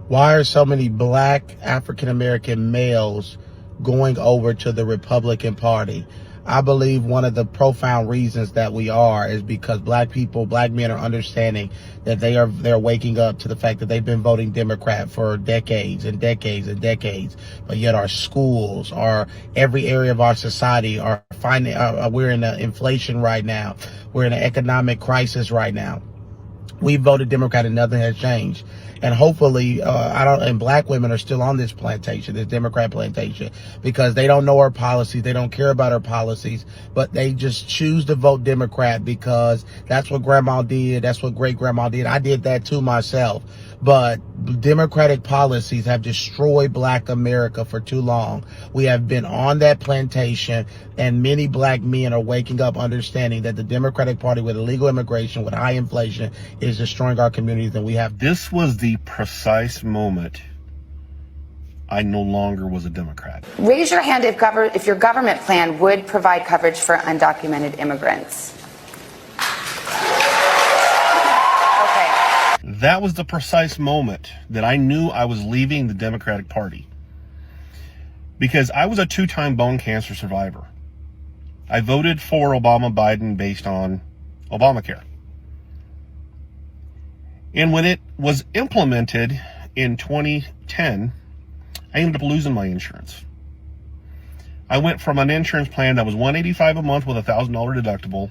Why are so many black African-American males going over to the Republican Party? I believe one of the profound reasons that we are is because black people, black men are understanding that they're waking up to the fact that they've been voting Democrat for decades and decades and decades, but yet our schools, our every area of our society are finding we're in inflation right now. We're in an economic crisis right now. We voted Democrat and nothing has changed. And hopefully, and black women are still on this plantation, this Democrat plantation, because they don't know our policies. They don't care about our policies, but they just choose to vote Democrat because that's what grandma did. That's what great grandma did. I did that too myself. But Democratic policies have destroyed black America for too long. We have been on that plantation, and many black men are waking up understanding that the Democratic Party with illegal immigration, with high inflation, is destroying our communities, and we have. This was the precise moment I no longer was a Democrat. Raise your hand if your government plan would provide coverage for undocumented immigrants. That was the precise moment that I knew I was leaving the Democratic Party, because I was a two-time bone cancer survivor. I voted for Obama-Biden based on Obamacare. And when it was implemented in 2010, I ended up losing my insurance. I went from an insurance plan that was $185 a month with a $1,000 deductible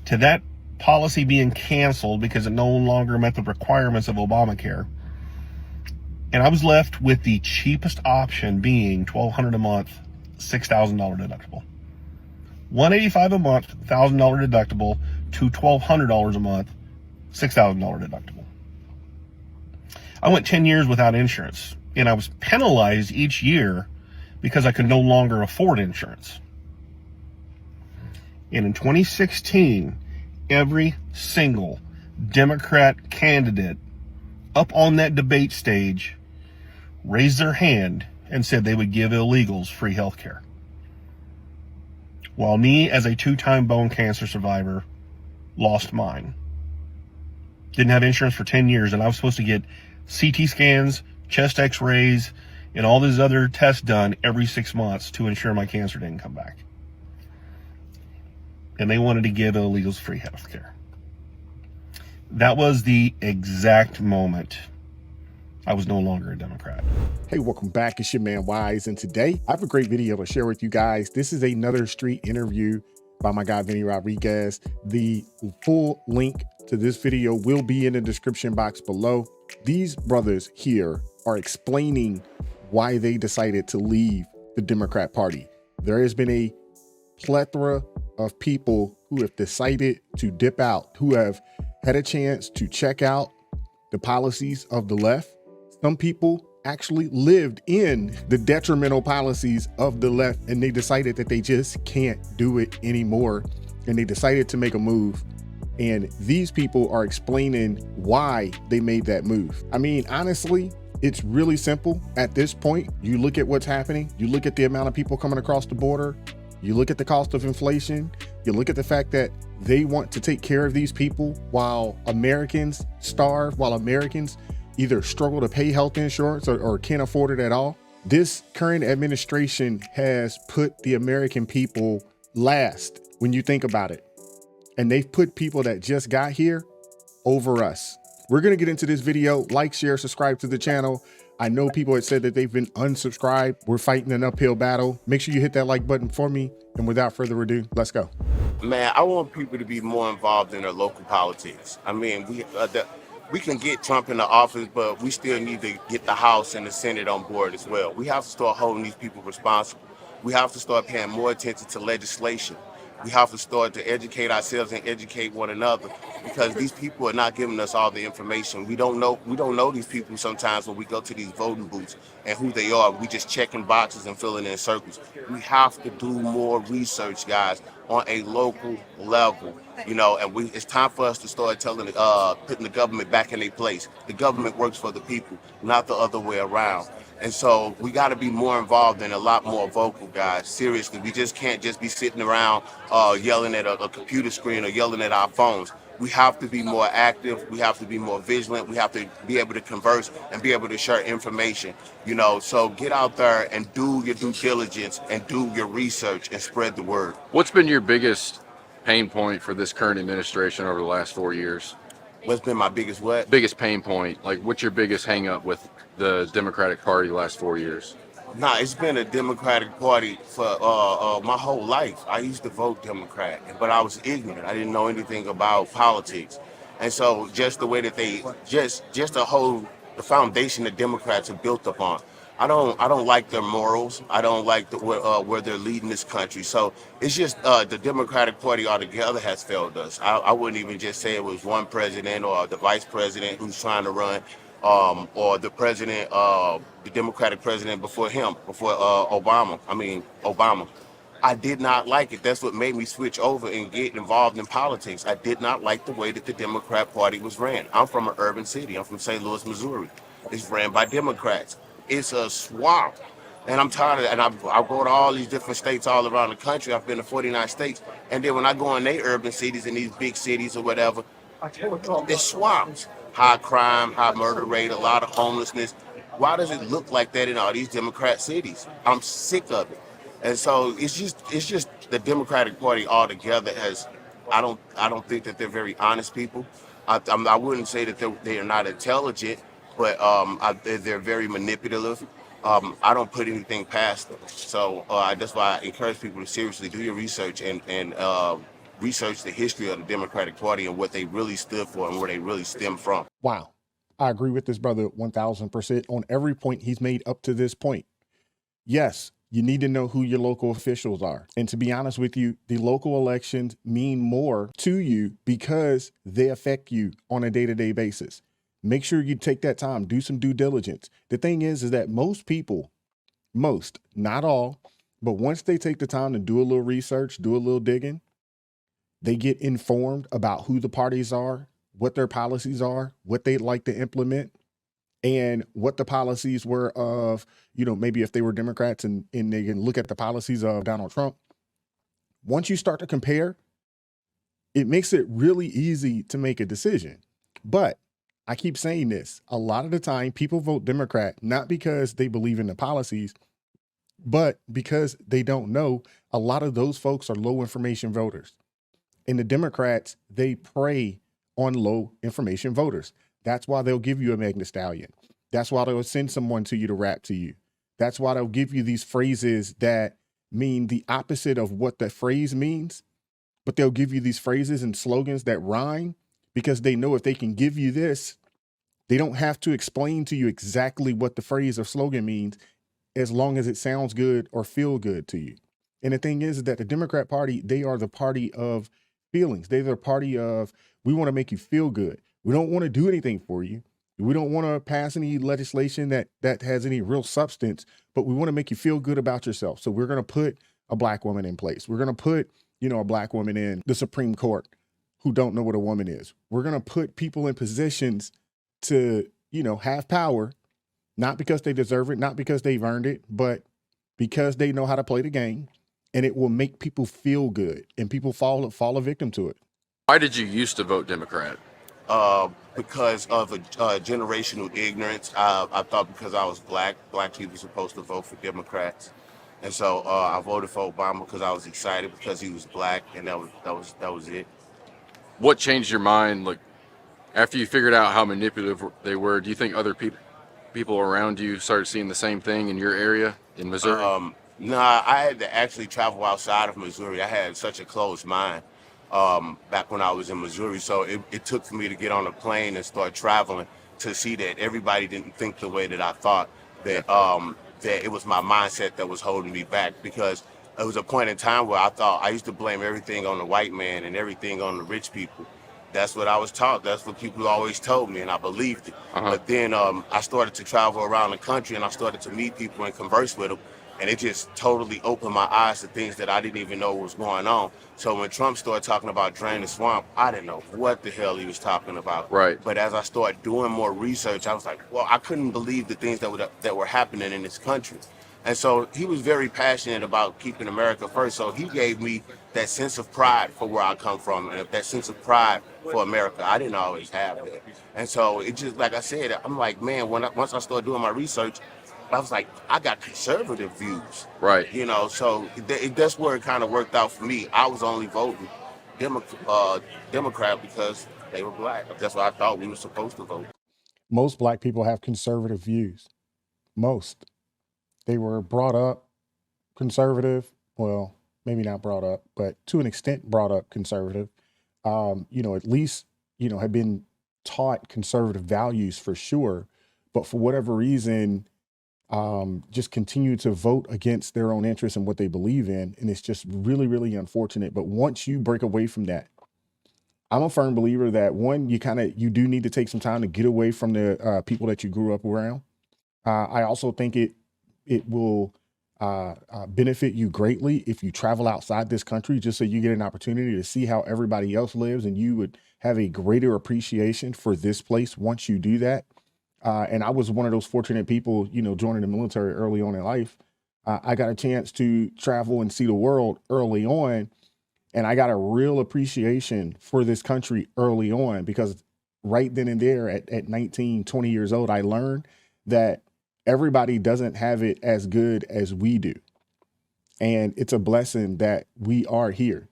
to that policy being canceled because it no longer met the requirements of Obamacare. And I was left with the cheapest option being $1,200 a month, $6,000 deductible. $185 a month, $1,000 deductible to $1,200 a month, $6,000 deductible. I went 10 years without insurance, and I was penalized each year because I could no longer afford insurance. And in 2016, every single Democrat candidate up on that debate stage raised their hand and said they would give illegals free health care. While me, as a two-time bone cancer survivor, lost mine. Didn't have insurance for 10 years, and I was supposed to get CT scans, chest x-rays, and all these other tests done every 6 months to ensure my cancer didn't come back. And they wanted to give illegals free health care. That was the exact moment I was no longer a Democrat. Hey, welcome back. It's your man Wise, and today I have a great video to share with you guys. This is another street interview by my guy Vinny Rodriguez. The full link to this video will be in the description box below. These brothers here are explaining why they decided to leave the Democrat Party. There has been a plethora of people who have decided to dip out, who have had a chance to check out the policies of the left. Some people actually lived in the detrimental policies of the left, and they decided that they just can't do it anymore. And they decided to make a move. And these people are explaining why they made that move. I mean, honestly, it's really simple at this point. You look at what's happening. You look at the amount of people coming across the border. You look at the cost of inflation. You look at the fact that they want to take care of these people while Americans starve, while Americans either struggle to pay health insurance or can't afford it at all. This current administration has put the American people last when you think about it. And they've put people that just got here over us. We're going to get into this video. Like, share, subscribe to the channel. I know people had said that they've been unsubscribed. We're fighting an uphill battle. Make sure you hit that like button for me. And without further ado, let's go. Man, I want people to be more involved in their local politics. I mean, we can get Trump in the office, but we still need to get the House and the Senate on board as well. We have to start holding these people responsible. We have to start paying more attention to legislation. We have to start to educate ourselves and educate one another, because these people are not giving us all the information. We don't know these people sometimes when we go to these voting booths and who they are. We just checking boxes and filling in circles. We have to do more research, guys, on a local level, you know, and it's time for us to start putting the government back in their place. The government works for the people, not the other way around. And so we got to be more involved and a lot more vocal, guys. Seriously, we just can't just be sitting around yelling at a computer screen or yelling at our phones. We have to be more active. We have to be more vigilant. We have to be able to converse and be able to share information. So get out there and do your due diligence and do your research and spread the word. What's been your biggest pain point for this current administration over the last 4 years? What's been my biggest what? Biggest pain point, like what's your biggest hang up with the Democratic Party the last 4 years? Nah, it's been a Democratic Party for my whole life. I used to vote Democrat, but I was ignorant. I didn't know anything about politics, and so just the way that they just the foundation the Democrats are built upon. I don't like their morals. I don't like where they're leading this country. So it's just the Democratic Party altogether has failed us. I wouldn't even just say it was one president or the vice president who's trying to run, or the president, the Democratic president before him, before Obama. I did not like it. That's what made me switch over and get involved in politics. I did not like the way that the Democrat Party was ran. I'm from an urban city. I'm from St. Louis, Missouri. It's ran by Democrats. It's a swamp. And I'm tired of it. And I go to all these different states all around the country. I've been to 49 states. And then when I go in their urban cities, in these big cities or whatever, it's swamps. High crime, high murder rate, a lot of homelessness. Why does it look like that in all these Democrat cities? I'm sick of it. And so it's just the Democratic Party altogether has. I don't think that they're very honest people. I wouldn't say that they are not intelligent, but they're very manipulative. I don't put anything past them. So that's why I encourage people to seriously do your research and research the history of the Democratic Party and what they really stood for and where they really stem from. Wow. I agree with this brother 1000% on every point he's made up to this point. Yes, you need to know who your local officials are. And to be honest with you, the local elections mean more to you because they affect you on a day-to-day basis. Make sure you take that time, do some due diligence. The thing is that most people, not all, but once they take the time to do a little research, do a little digging, they get informed about who the parties are, what their policies are, what they'd like to implement, and what the policies were of, maybe if they were Democrats and they can look at the policies of Donald Trump. Once you start to compare, it makes it really easy to make a decision. But I keep saying this, a lot of the time people vote Democrat, not because they believe in the policies, but because they don't know. A lot of those folks are low information voters. And the Democrats, they prey on low information voters. That's why they'll give you a Magna Stallion. That's why they'll send someone to you to rap to you. That's why they'll give you these phrases that mean the opposite of what the phrase means, but they'll give you these phrases and slogans that rhyme because they know if they can give you this, they don't have to explain to you exactly what the phrase or slogan means as long as it sounds good or feel good to you. And the thing is that the Democrat Party, they are the party of feelings. They're the party of, we want to make you feel good. We don't want to do anything for you. We don't want to pass any legislation that has any real substance, but we want to make you feel good about yourself. So we're going to put a black woman in place. We're going to put, a black woman in the Supreme Court who don't know what a woman is. We're going to put people in positions to, have power, not because they deserve it, not because they've earned it, but because they know how to play the game, and it will make people feel good and people fall a victim to it. Why did you used to vote Democrat? Because of a generational ignorance. I thought because I was black people were supposed to vote for Democrats. And so I voted for Obama because I was excited because he was black, and that was it. What changed your mind? Like after you figured out how manipulative they were, do you think other people around you started seeing the same thing in your area in Missouri? Nah, I had to actually travel outside of Missouri. I had such a closed mind back when I was in Missouri. So it took for me to get on a plane and start traveling to see that everybody didn't think the way that I thought, that it was my mindset that was holding me back, because it was a point in time where I thought I used to blame everything on the white man and everything on the rich people. That's what I was taught. That's what people always told me, and I believed it. But then I started to travel around the country, and I started to meet people and converse with them. And it just totally opened my eyes to things that I didn't even know was going on. So when Trump started talking about drain the swamp, I didn't know what the hell he was talking about. Right. But as I started doing more research, I was like, well, I couldn't believe the things that were happening in this country. And so he was very passionate about keeping America first. So he gave me that sense of pride for where I come from, and that sense of pride for America. I didn't always have that. And so it just, like I said, I'm like, man, once I started doing my research, I was like, I got conservative views. Right. You know, so that's where it kind of worked out for me. I was only voting Democrat because they were black. That's what I thought we were supposed to vote. Most black people have conservative views. Most. They were brought up conservative. Well, maybe not brought up, but to an extent brought up conservative. At least, have been taught conservative values for sure. But for whatever reason, just continue to vote against their own interests and what they believe in. And it's just really, really unfortunate. But once you break away from that, I'm a firm believer that one, you do need to take some time to get away from the people that you grew up around. I also think it will benefit you greatly if you travel outside this country, just so you get an opportunity to see how everybody else lives, and you would have a greater appreciation for this place once you do that. And I was one of those fortunate people, joining the military early on in life. I got a chance to travel and see the world early on. And I got a real appreciation for this country early on, because right then and there at 19, 20 years old, I learned that everybody doesn't have it as good as we do. And it's a blessing that we are here.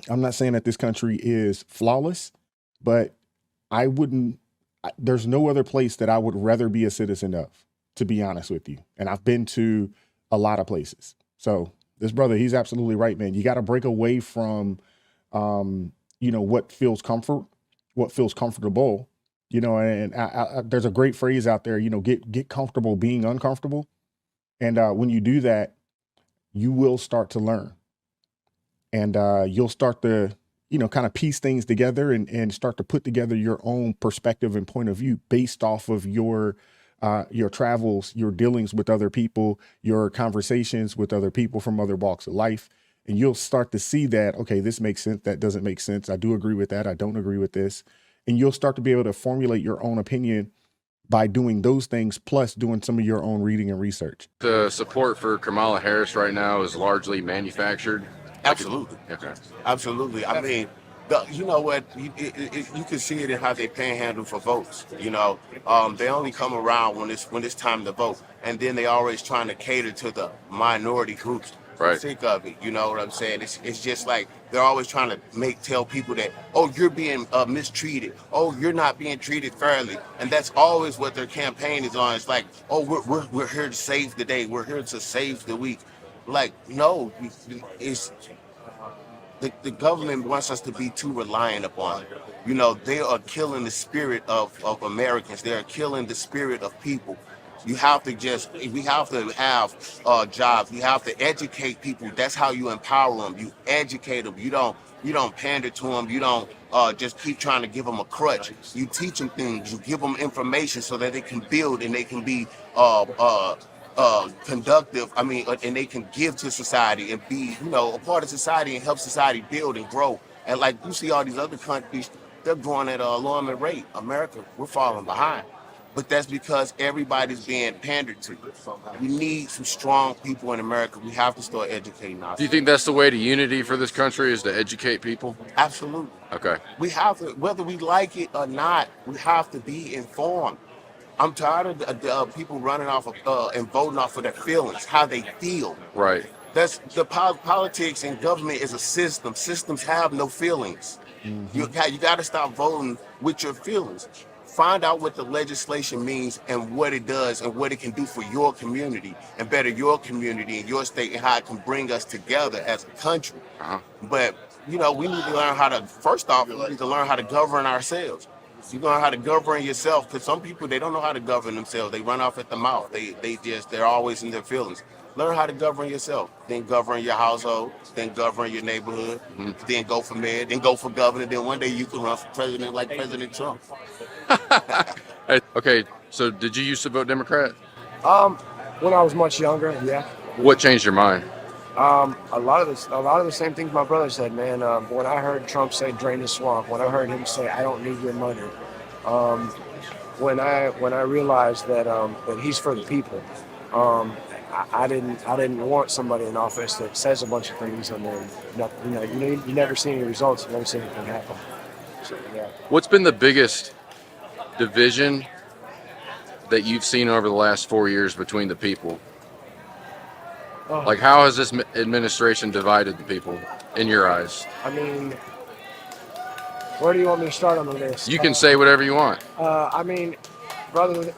I'm not saying that this country is flawless, but there's no other place that I would rather be a citizen of, to be honest with you. And I've been to a lot of places. So this brother, he's absolutely right, man. You got to break away from, what feels comfortable, and there's a great phrase out there, get comfortable being uncomfortable. And when you do that, you will start to learn, and you'll start to, kind of piece things together and start to put together your own perspective and point of view based off of your travels, your dealings with other people, your conversations with other people from other walks of life. And you'll start to see that, okay, this makes sense. That doesn't make sense. I do agree with that. I don't agree with this. And you'll start to be able to formulate your own opinion by doing those things, plus doing some of your own reading and research. The support for Kamala Harris right now is largely manufactured. Absolutely. Okay. Absolutely. I mean, you know what? You can see it in how they panhandle for votes. They only come around when it's time to vote, and then they always trying to cater to the minority groups. Right. I'm sick of it. You know what I'm saying? It's just like they're always trying to tell people that, oh, you're being mistreated. Oh, you're not being treated fairly, and that's always what their campaign is on. It's like, oh, we're here to save the day. We're here to save the week. Like, no, it's. The government wants us to be too reliant upon it. They are killing the spirit of Americans. They are killing the spirit of people. We have to have jobs. You have to educate people. That's how you empower them. You educate them. You don't pander to them. You don't just keep trying to give them a crutch. You teach them things. You give them information so that they can build and they can be conductive. And they can give to society and be, a part of society and help society build and grow. And like you see all these other countries, they're growing at an alarming rate. America, we're falling behind. But that's because everybody's being pandered to. We need some strong people in America. We have to start educating ourselves. Do you think that's the way to unity for this country, is to educate people? Absolutely. Okay. We have to, whether we like it or not, we have to be informed. I'm tired of people running off of and voting off of their feelings, how they feel. Right. That's the politics and government is a system. Systems have no feelings. Mm-hmm. You got to stop voting with your feelings. Find out what the legislation means and what it does and what it can do for your community and better your community and your state and how it can bring us together as a country. Uh-huh. But, we need to learn first off, we need to learn how to govern ourselves. You learn how to govern yourself, because some people, they don't know how to govern themselves. They run off at the mouth. They're always in their feelings. Learn how to govern yourself. Then govern your household. Then govern your neighborhood. Mm-hmm. Then go for mayor. Then go for governor. Then one day you can run for president like President Trump. Okay, so did you used to vote Democrat? When I was much younger, yeah. What changed your mind? A lot of the same things my brother said, man. When I heard Trump say "drain the swamp," when I heard him say "I don't need your money," when I realized that he's for the people, I didn't want somebody in office that says a bunch of things and then nothing, you never see any results, you never see anything happen. So yeah. What's been the biggest division that you've seen over the last 4 years between the people? Oh, Like, how has this administration divided the people in your eyes? I mean, where do you want me to start on the list? You can say whatever you want. I mean, brother,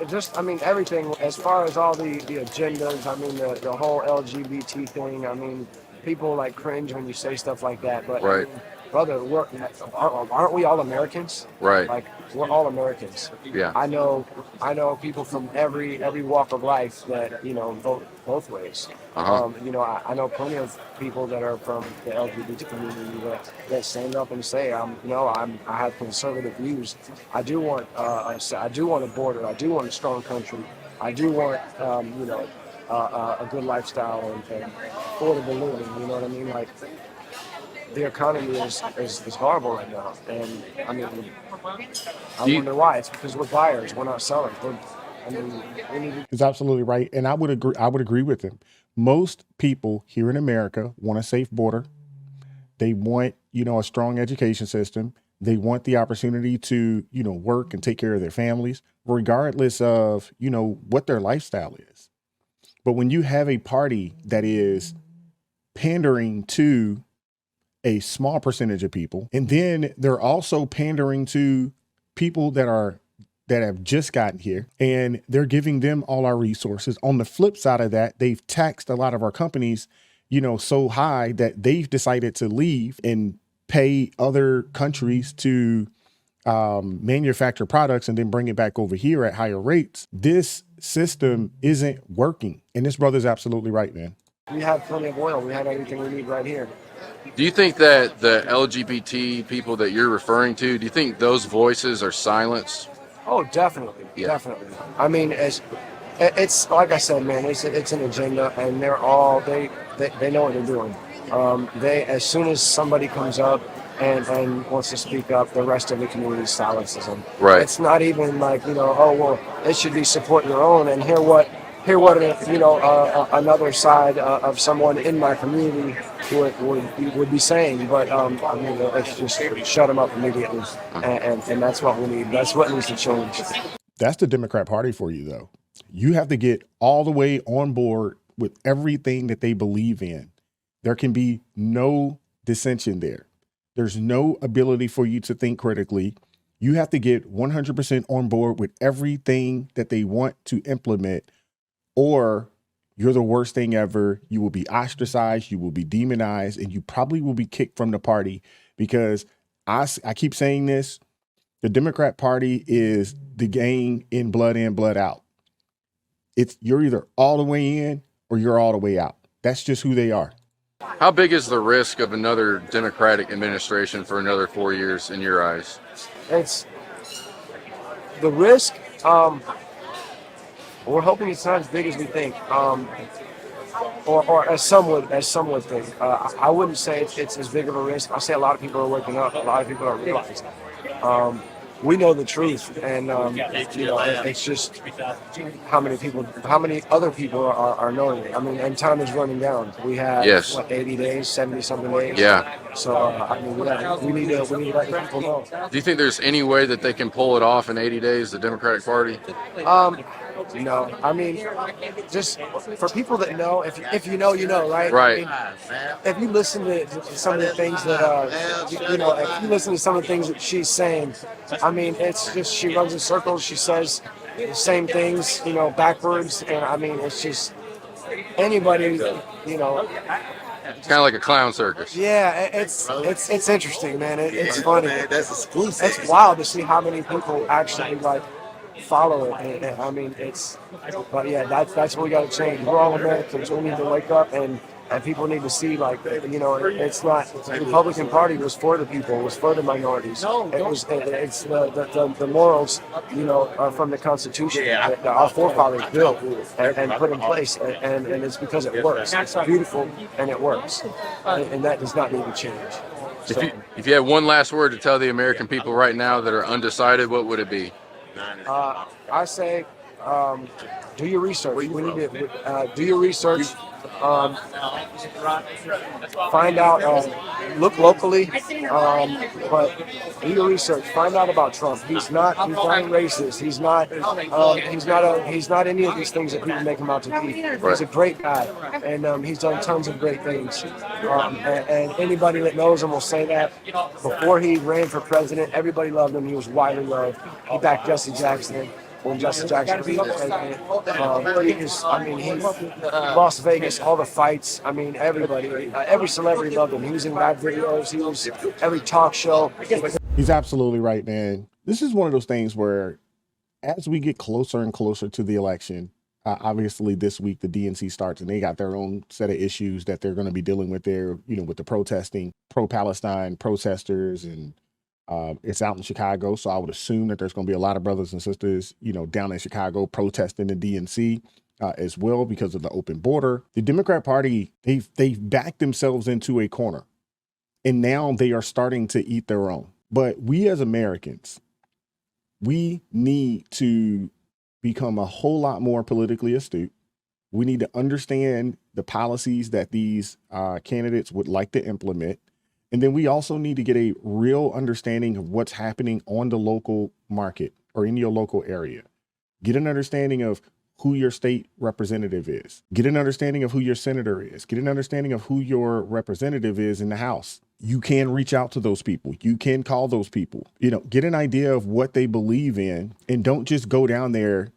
everything as far as all the agendas. I mean, the whole LGBT thing. I mean, people like cringe when you say stuff like that. But Right. I mean, brother, aren't we all Americans? Right. Like, we're all Americans. Yeah. I know people from every walk of life that vote both ways. Uh-huh. I know plenty of people that are from the LGBT community that stand up and say, I have conservative views. I do want a border. I do want a strong country. I do want a good lifestyle and affordable living. You know what I mean? Like, the economy is horrible right now, and I mean, I wonder why. It's because we're buyers, we're not sellers. We need to. Is absolutely right, and I would agree with him. Most people here in America want a safe border. They want, a strong education system. They want the opportunity to, work and take care of their families, regardless of, what their lifestyle is. But when you have a party that is pandering to a small percentage of people, and then they're also pandering to people that have just gotten here, and they're giving them all our resources. On the flip side of that, they've taxed a lot of our companies, so high that they've decided to leave and pay other countries to manufacture products and then bring it back over here at higher rates. This system isn't working. And this brother's absolutely right, man. We have plenty of oil. We have everything we need right here. Do you think that the LGBT people that you're referring to, do you think those voices are silenced? Oh, definitely, Yeah. definitely. I mean, it's like I said, man. It's an agenda, and they know what they're doing. As soon as somebody comes up and wants to speak up, the rest of the community silences them. Right. It's not even like oh well, it should be support your own and hear what another side of someone in my community would be saying. But I mean, let's just shut them up immediately, and that's what we need. That's what needs to change. That's the Democrat Party for you, though. You have to get all the way on board with everything that they believe in. There can be no dissension there. There's no ability for you to think critically. You have to get 100% on board with everything that they want to implement, or you're the worst thing ever. You will be ostracized, you will be demonized, and you probably will be kicked from the party, because I keep saying this, the Democrat Party is the gang in, blood out. You're either all the way in or you're all the way out. That's just who they are. How big is the risk of another Democratic administration for another 4 years in your eyes? It's the risk. We're hoping it's not as big as we think, or as some would think. I wouldn't say it's as big of a risk. I say a lot of people are waking up. A lot of people are realizing. We know the truth, and it's just how many other people are knowing it. I mean, and time is running down. We have 80 days, 70-something days. Yeah. So I mean, we need to let the people know. Do you think there's any way that they can pull it off in 80 days, the Democratic Party? No, I mean, just for people that know, if you know, you know, right? Right. I mean, if you listen to some of the things that, if you listen to some of the things that she's saying, I mean, it's just, she runs in circles. She says the same things, backwards. And I mean, it's just anybody, It's kind of like a clown circus. Yeah, it's interesting, man. It's funny. That's exclusive. It's wild to see how many people actually follow it. And, I mean, but yeah, that's what we got to change. We're all Americans. We need to wake up, and people need to see, it's not, the Republican Party was for the people, was for the minorities. It's the morals, from the Constitution that our forefathers built and put in place, and it's because it works. It's beautiful and it works, and that does not need to change. So, If you had one last word to tell the American people right now that are undecided, what would it be? I say, do your research. We need to do your research. Um, Find out, look locally, but do your research. Find out about Trump. He's not racist. He's not any of these things that people make him out to be. He's a great guy, and he's done tons of great things. And anybody that knows him will say that. Before he ran for president, everybody loved him. He was widely loved. He backed Jesse Jackson when Jesse Jackson was president. He's Las Vegas, all the fights. I mean, everybody, every celebrity loved him. He was in rap videos. He was every talk show. He's absolutely right, man. This is one of those things where as we get closer and closer to the election, obviously this week the DNC starts and they got their own set of issues that they're going to be dealing with there, with the protesting, pro-Palestine protesters, and it's out in Chicago. So I would assume that there's going to be a lot of brothers and sisters, down in Chicago protesting the DNC as well because of the open border. The Democrat Party, they've backed themselves into a corner, and now they are starting to eat their own. But we as Americans, we need to become a whole lot more politically astute. We need to understand the policies that these candidates would like to implement. And then we also need to get a real understanding of what's happening on the local market or in your local area. Get an understanding of who your state representative is. Get an understanding of who your senator is. Get an understanding of who your representative is in the House. You can reach out to those people. You can call those people. Get an idea of what they believe in, and don't just go down there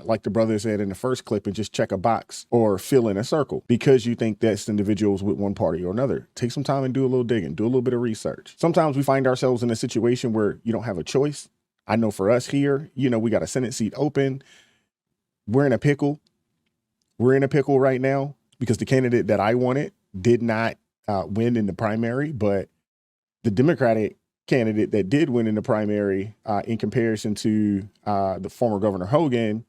like the brother said in the first clip and just check a box or fill in a circle because you think that's individuals with one party or another. Take some time and do a little digging, do a little bit of research. Sometimes we find ourselves in a situation where you don't have a choice. I know for us here, we got a Senate seat open. We're in a pickle. We're in a pickle right now because the candidate that I wanted did not win in the primary, but the Democratic candidate that did win in the primary, in comparison to the former Governor Hogan,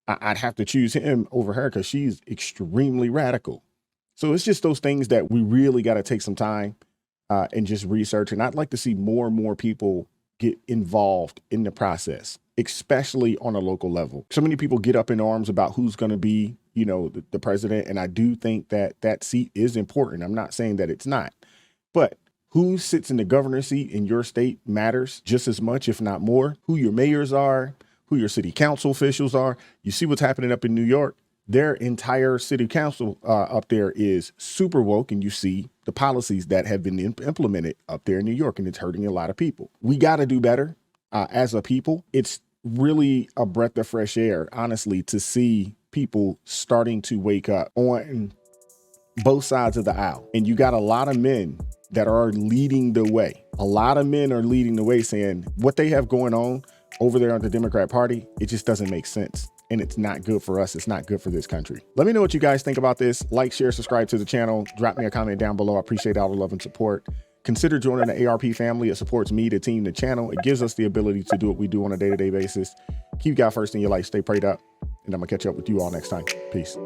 I'd have to choose him over her because she's extremely radical. So it's just those things that we really got to take some time and just research. And I'd like to see more and more people get involved in the process, especially on a local level. So many people get up in arms about who's going to be, the president. And I do think that that seat is important. I'm not saying that it's not, but who sits in the governor's seat in your state matters just as much, if not more. Who your mayors are, who your city council officials are. You see what's happening up in New York. Their entire city council up there is super woke, and you see the policies that have been implemented up there in New York, and it's hurting a lot of people. We got to do better as a people. It's really a breath of fresh air, honestly, to see people starting to wake up on both sides of the aisle. And you got a lot of men that are leading the way. A lot of men are leading the way, saying what they have going on over there on the Democrat Party, it just doesn't make sense. And it's not good for us. It's not good for this country. Let me know what you guys think about this. Like, share, subscribe to the channel. Drop me a comment down below. I appreciate all the love and support. Consider joining the ARP family. It supports me, the team, the channel. It gives us the ability to do what we do on a day-to-day basis. Keep God first in your life. Stay prayed up. And I'm going to catch up with you all next time. Peace.